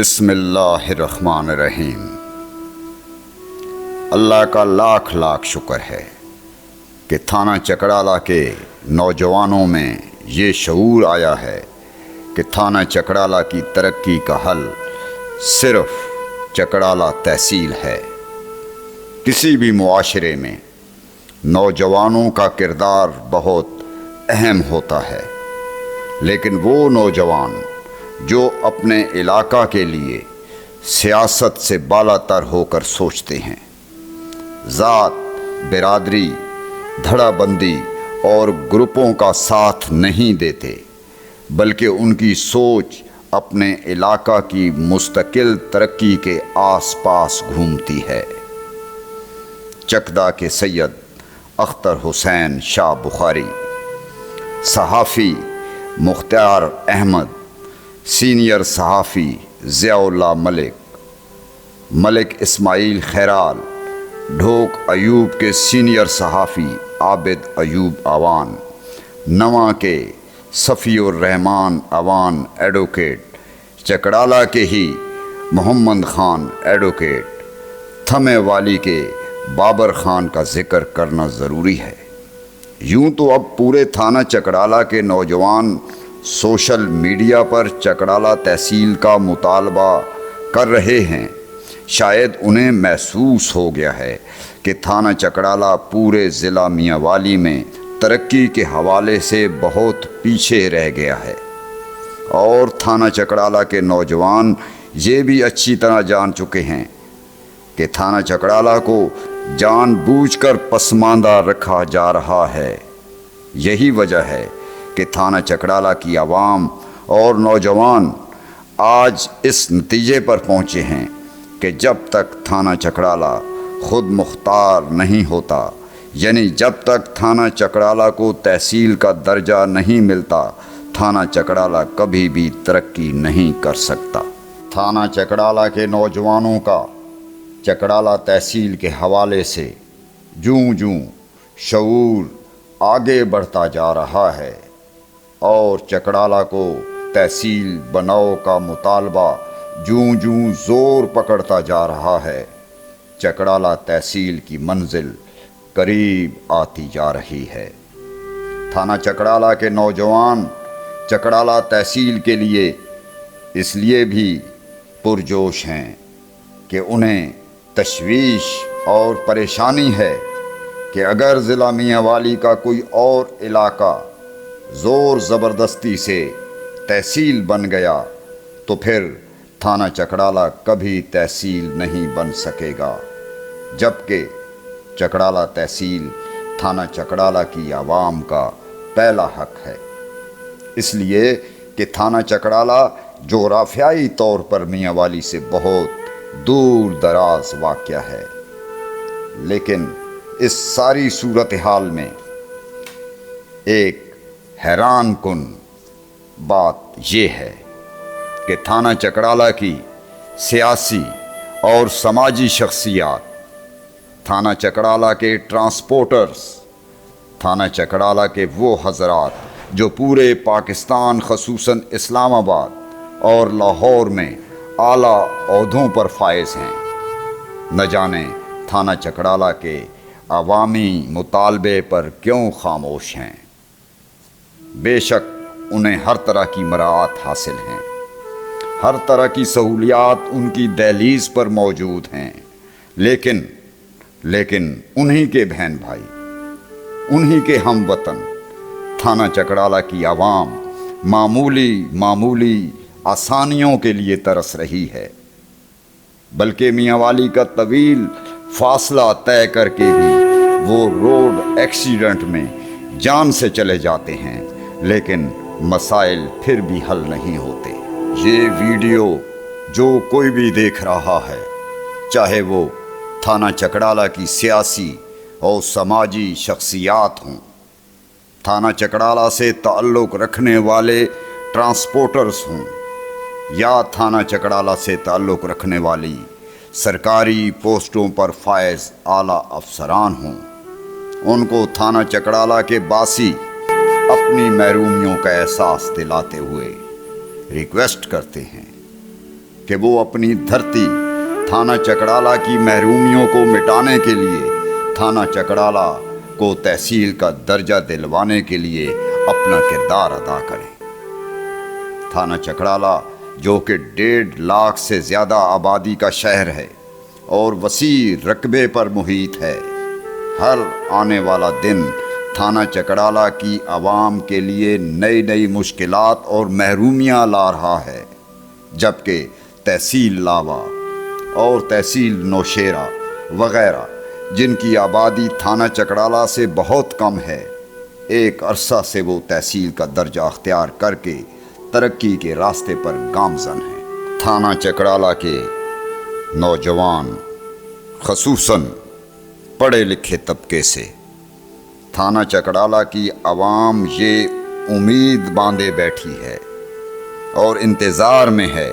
بسم اللہ الرحمن الرحیم۔ اللہ کا لاکھ لاکھ شکر ہے کہ تھانہ چکڑالہ کے نوجوانوں میں یہ شعور آیا ہے کہ تھانہ چکڑالہ کی ترقی کا حل صرف چکڑالہ تحصیل ہے۔ کسی بھی معاشرے میں نوجوانوں کا کردار بہت اہم ہوتا ہے، لیکن وہ نوجوان جو اپنے علاقہ کے لیے سیاست سے بالا تر ہو کر سوچتے ہیں، ذات، برادری، دھڑا بندی اور گروپوں کا ساتھ نہیں دیتے، بلکہ ان کی سوچ اپنے علاقہ کی مستقل ترقی کے آس پاس گھومتی ہے۔ چکدہ کے سید اختر حسین شاہ بخاری، صحافی مختار احمد، سینئر صحافی ضیاء اللہ ملک اسماعیل خیرال، ڈھوک ایوب کے سینئر صحافی عابد ایوب آوان، نواں کے صفی الرحمان آوان ایڈوکیٹ، چکڑالہ کے ہی محمد خان ایڈوکیٹ، تھمے والی کے بابر خان کا ذکر کرنا ضروری ہے۔ یوں تو اب پورے تھانہ چکڑالہ کے نوجوان سوشل میڈیا پر چکڑالہ تحصیل کا مطالبہ کر رہے ہیں۔ شاید انہیں محسوس ہو گیا ہے کہ تھانہ چکڑالہ پورے ضلع میانوالی میں ترقی کے حوالے سے بہت پیچھے رہ گیا ہے، اور تھانہ چکڑالہ کے نوجوان یہ بھی اچھی طرح جان چکے ہیں کہ تھانہ چکڑالہ کو جان بوجھ کر پسماندہ رکھا جا رہا ہے۔ یہی وجہ ہے کہ تھانہ چکڑالہ کی عوام اور نوجوان آج اس نتیجے پر پہنچے ہیں کہ جب تک تھانہ چکڑالہ خود مختار نہیں ہوتا، یعنی جب تک تھانہ چکڑالہ کو تحصیل کا درجہ نہیں ملتا، تھانہ چکڑالہ کبھی بھی ترقی نہیں کر سکتا۔ تھانہ چکڑالہ کے نوجوانوں کا چکڑالہ تحصیل کے حوالے سے جوں جوں شعور آگے بڑھتا جا رہا ہے اور چکڑالہ کو تحصیل بناؤ کا مطالبہ جوں جوں زور پکڑتا جا رہا ہے، چکڑالہ تحصیل کی منزل قریب آتی جا رہی ہے۔ تھانہ چکڑالہ کے نوجوان چکڑالہ تحصیل کے لیے اس لیے بھی پرجوش ہیں کہ انہیں تشویش اور پریشانی ہے کہ اگر ضلع میانوالی کا کوئی اور علاقہ زور زبردستی سے تحصیل بن گیا تو پھر تھانہ چکڑالہ کبھی تحصیل نہیں بن سکے گا، جبکہ چکڑالہ تحصیل تھانہ چکڑالہ کی عوام کا پہلا حق ہے، اس لیے کہ تھانہ چکڑالہ جغرافیائی طور پر میانوالی سے بہت دور دراز واقع ہے۔ لیکن اس ساری صورتحال میں ایک حیران کن بات یہ ہے کہ تھانہ چکڑالہ کی سیاسی اور سماجی شخصیات، تھانہ چکڑالہ کے ٹرانسپورٹرز، تھانہ چکڑالہ کے وہ حضرات جو پورے پاکستان خصوصاً اسلام آباد اور لاہور میں اعلیٰ عہدوں پر فائز ہیں، نہ جانے تھانہ چکڑالہ کے عوامی مطالبے پر کیوں خاموش ہیں۔ بے شک انہیں ہر طرح کی مراعات حاصل ہیں، ہر طرح کی سہولیات ان کی دہلیز پر موجود ہیں، لیکن انہی کے بہن بھائی، انہی کے ہم وطن تھانہ چکڑالہ کی عوام معمولی آسانیوں کے لیے ترس رہی ہے، بلکہ میانوالی کا طویل فاصلہ طے کر کے بھی وہ روڈ ایکسیڈنٹ میں جان سے چلے جاتے ہیں، لیکن مسائل پھر بھی حل نہیں ہوتے۔ یہ ویڈیو جو کوئی بھی دیکھ رہا ہے، چاہے وہ تھانہ چکڑالہ کی سیاسی اور سماجی شخصیات ہوں، تھانہ چکڑالہ سے تعلق رکھنے والے ٹرانسپورٹرز ہوں، یا تھانہ چکڑالہ سے تعلق رکھنے والی سرکاری پوسٹوں پر فائز اعلیٰ افسران ہوں، ان کو تھانہ چکڑالہ کے باسی اپنی محرومیوں کا احساس دلاتے ہوئے ریکویسٹ کرتے ہیں کہ وہ اپنی دھرتی تھانہ چکڑالہ کی محرومیوں کو مٹانے کے لیے، تھانہ چکڑالہ کو تحصیل کا درجہ دلوانے کے لیے اپنا کردار ادا کریں۔ تھانہ چکڑالہ جو کہ 1.5 لاکھ سے زیادہ آبادی کا شہر ہے اور وسیع رقبے پر محیط ہے، ہر آنے والا دن تھانہ چکڑالہ کی عوام کے لیے نئی مشکلات اور محرومیاں لا رہا ہے، جبکہ تحصیل لاوا اور تحصیل نوشیرہ وغیرہ جن کی آبادی تھانہ چکڑالہ سے بہت کم ہے، ایک عرصہ سے وہ تحصیل کا درجہ اختیار کر کے ترقی کے راستے پر گامزن ہیں۔ تھانہ چکڑالہ کے نوجوان، خصوصاً پڑھے لکھے طبقے سے، تھانہ چکڑالہ کی عوام یہ امید باندھے بیٹھی ہے اور انتظار میں ہے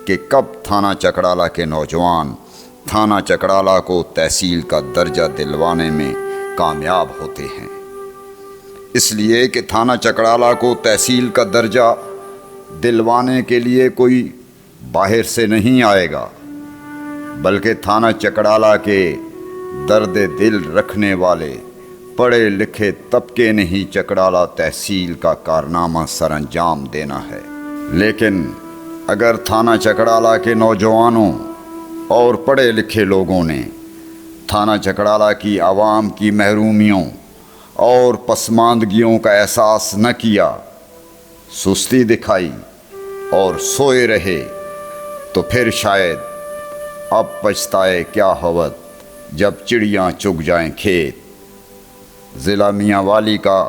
کہ کب تھانہ چکڑالہ کے نوجوان تھانہ چکڑالہ کو تحصیل کا درجہ دلوانے میں کامیاب ہوتے ہیں۔ اس لیے کہ تھانہ چکڑالہ کو تحصیل کا درجہ دلوانے کے لیے کوئی باہر سے نہیں آئے گا، بلکہ تھانہ چکڑالہ کے درد دل رکھنے والے پڑھے لکھے طبقے نے ہی چکڑالہ تحصیل کا کارنامہ سر انجام دینا ہے۔ لیکن اگر تھانہ چکڑالہ کے نوجوانوں اور پڑھے لکھے لوگوں نے تھانہ چکڑالہ کی عوام کی محرومیوں اور پسماندگیوں کا احساس نہ کیا، سستی دکھائی اور سوئے رہے، تو پھر شاید اب پچھتائے کیا ہوت جب چڑیاں چگ جائیں کھیت۔ ضلع میاں والی کا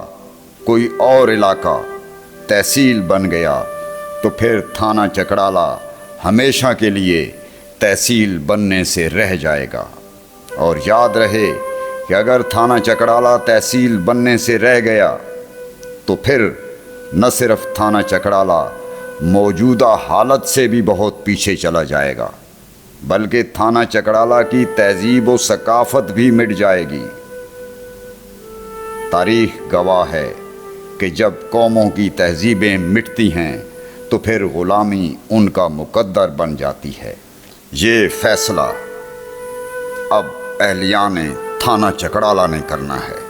کوئی اور علاقہ تحصیل بن گیا تو پھر تھانہ چکڑالہ ہمیشہ کے لیے تحصیل بننے سے رہ جائے گا۔ اور یاد رہے کہ اگر تھانہ چکڑالہ تحصیل بننے سے رہ گیا تو پھر نہ صرف تھانہ چکڑالہ موجودہ حالت سے بھی بہت پیچھے چلا جائے گا، بلکہ تھانہ چکڑالہ کی تہذیب و ثقافت بھی مٹ جائے گی۔ تاریخ گواہ ہے کہ جب قوموں کی تہذیبیں مٹتی ہیں تو پھر غلامی ان کا مقدر بن جاتی ہے۔ یہ فیصلہ اب اہلیان تھانہ چکڑالہ نے کرنا ہے،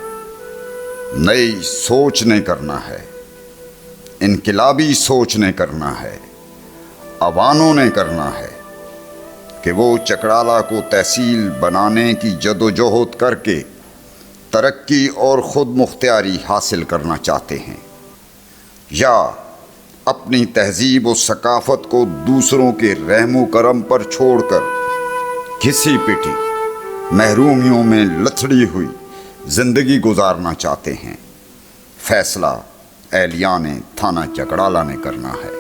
نئی سوچ نے کرنا ہے، انقلابی سوچ نے کرنا ہے، عوانوں نے کرنا ہے کہ وہ چکڑالہ کو تحصیل بنانے کی جدوجہد کر کے ترقی اور خود مختاری حاصل کرنا چاہتے ہیں، یا اپنی تہذیب و ثقافت کو دوسروں کے رحم و کرم پر چھوڑ کر گھسی پٹی محرومیوں میں لتھڑی ہوئی زندگی گزارنا چاہتے ہیں۔ فیصلہ اہلیان تھانہ چکڑالہ نے کرنا ہے۔